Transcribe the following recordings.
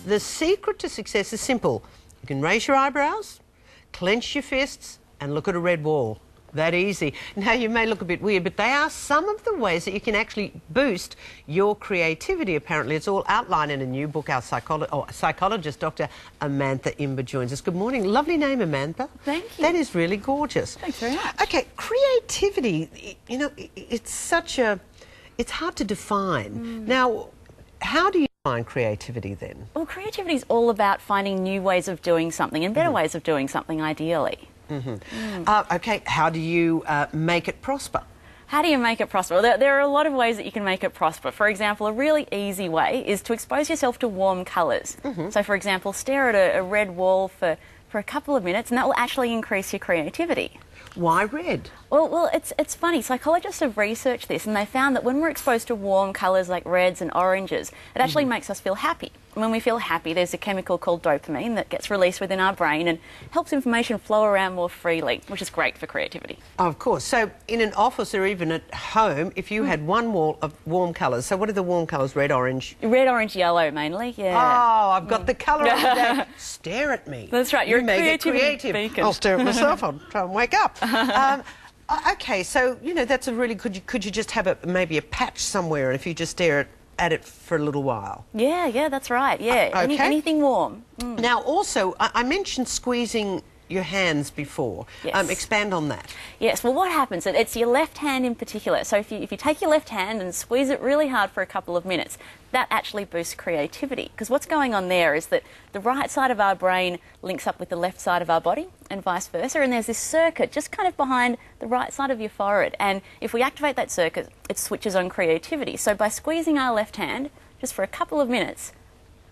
The secret to success is simple. You can raise your eyebrows, clench your fists, and look at a red wall. That easy. Now, you may look a bit weird, but they are some of the ways that you can actually boost your creativity, apparently. It's all outlined in a new book. Our psychologist, Dr. Amantha Imber, joins us. Good morning. Lovely name, Amantha. Thank you. That is really gorgeous. Thanks very much. OK, creativity, you know, it's hard to define. Now, how do you define creativity then? Well, creativity is all about finding new ways of doing something and better ways of doing something, ideally. OK, how do you make it prosper? How do you make it prosper? Well, there are a lot of ways that you can make it prosper. For example, a really easy way is to expose yourself to warm colours. So, for example, stare at a red wall for a couple of minutes, and that will actually increase your creativity. Why red? Well, it's funny. Psychologists have researched this, and they found that when we're exposed to warm colours like reds and oranges, it actually makes us feel happy. And when we feel happy, there's a chemical called dopamine that gets released within our brain and helps information flow around more freely, which is great for creativity. Of course. So in an office or even at home, if you had one wall of warm colours, so what are the warm colours? Red, orange? Red, orange, yellow mainly, yeah. Oh, I've got the colour of the day. Stare at me. That's right. You're you may get creative. Beacon. I'll stare at myself. I'll try and wake up. OK, so, you know, that's a really... Could you just have maybe a patch somewhere, and if you just stare at it for a little while? Yeah, that's right, yeah. Okay. Anything warm. Now, also, I mentioned squeezing your hands before. Yes. Expand on that. Yes, well, what happens, it's your left hand in particular. So if you take your left hand and squeeze it really hard for a couple of minutes, that actually boosts creativity. Because what's going on there is that the right side of our brain links up with the left side of our body and vice versa, and there's this circuit just kind of behind the right side of your forehead. And if we activate that circuit, it switches on creativity. So by squeezing our left hand just for a couple of minutes,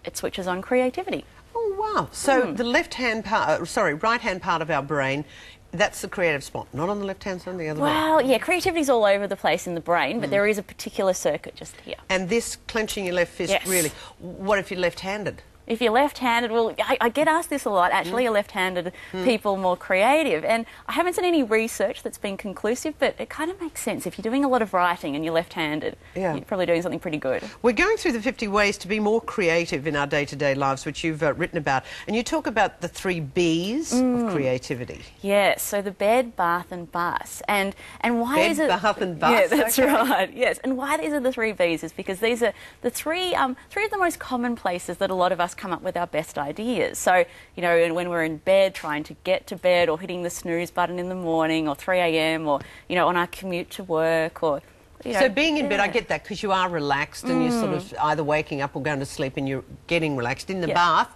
it switches on creativity. Oh, wow. So the left-hand part, right-hand part of our brain, that's the creative spot, not on the left-hand side, the other way. Well, yeah, creativity's all over the place in the brain, but there is a particular circuit just here. And this clenching your left fist, really, what if you're left-handed? If you're left-handed, well, I get asked this a lot, actually, are left-handed people more creative? And I haven't seen any research that's been conclusive, but it kind of makes sense. If you're doing a lot of writing and you're left-handed, you're probably doing something pretty good. We're going through the 50 ways to be more creative in our day-to-day lives, which you've written about. And you talk about the 3 B's of creativity. Yes, so the bed, bath and bus. And why is it... Bed, bath and bus? Yeah, that's right, yes. And why these are the 3 B's is because these are the three of the most common places that a lot of us come up with our best ideas. So, you know, and when we're in bed, trying to get to bed, or hitting the snooze button in the morning, or 3 a.m, or, you know, on our commute to work, or... You know, so being in bed, I get that, because you are relaxed and you're sort of either waking up or going to sleep and you're getting relaxed. In the bath,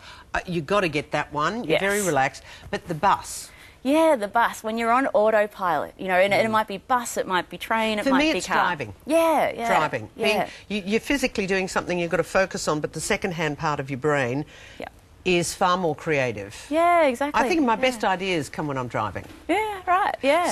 you've got to get that one. You're very relaxed. But the bus... Yeah, the bus, when you're on autopilot, you know, and it might be bus, it might be train, it might be car. For me, it's driving. Yeah. Driving. Yeah. You're physically doing something you've got to focus on, but the second-hand part of your brain is far more creative. Yeah, exactly. I think my best ideas come when I'm driving. Yeah, right, yeah.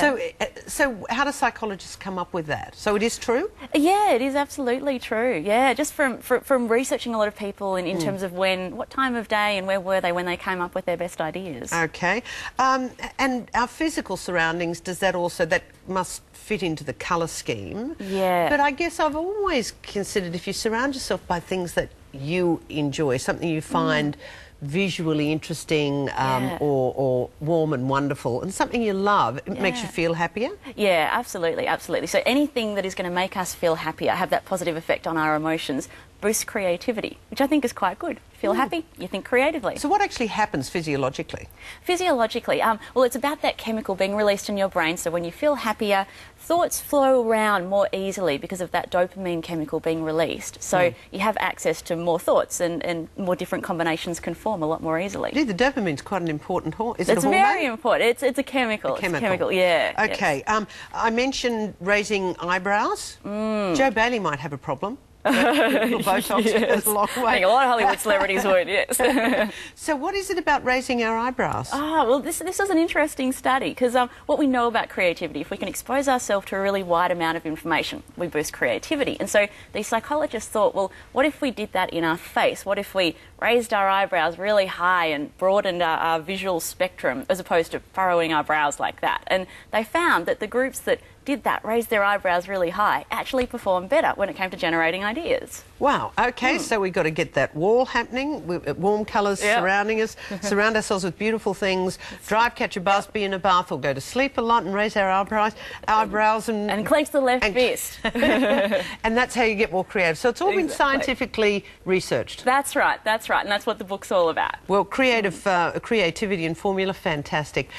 So how do psychologists come up with that? So it is true? Yeah, it is absolutely true, yeah. Just from researching a lot of people in terms of what time of day and where were they when they came up with their best ideas. OK. And our physical surroundings, that must fit into the colour scheme. Yeah. But I guess I've always considered if you surround yourself by things that you enjoy, something you find visually interesting or warm and wonderful, and something you love, it makes you feel happier? Yeah, absolutely. So anything that is going to make us feel happier, have that positive effect on our emotions, boosts creativity, which I think is quite good. Feel happy, you think creatively. So what actually happens physiologically? Physiologically, well, it's about that chemical being released in your brain, so when you feel happier, thoughts flow around more easily because of that dopamine chemical being released. So you have access to more thoughts, and more different combinations can form a lot more easily. Yeah, the dopamine's quite an important hormone. Is it a hormone? It's very important. It's a chemical. It's a chemical, yeah. OK. Yes. I mentioned raising eyebrows. Joe Bailey might have a problem. Botox goes a long way. I think a lot of Hollywood celebrities would, yes. So what is it about raising our eyebrows? Well, this is an interesting study, because what we know about creativity, if we can expose ourselves to a really wide amount of information, we boost creativity. And so these psychologists thought, well, what if we did that in our face? What if we raised our eyebrows really high and broadened our visual spectrum, as opposed to furrowing our brows like that? And they found that the groups that did that, raised their eyebrows really high, actually performed better when it came to generating ideas. Wow, okay, so we've got to get that wall happening, warm colours surrounding us, surround ourselves with beautiful things, drive, catch a bus, be in a bath, or go to sleep a lot and raise our eyebrows and clench the left fist. And that's how you get more creative. So it's all been scientifically researched. That's right, and that's what the book's all about. Well, creativity and formula, fantastic.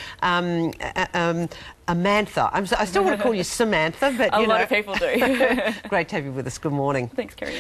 Amantha, I still want to call you Samantha, but a lot of people do. Great to have you with us. Good morning. Thanks, Kerri-Anne.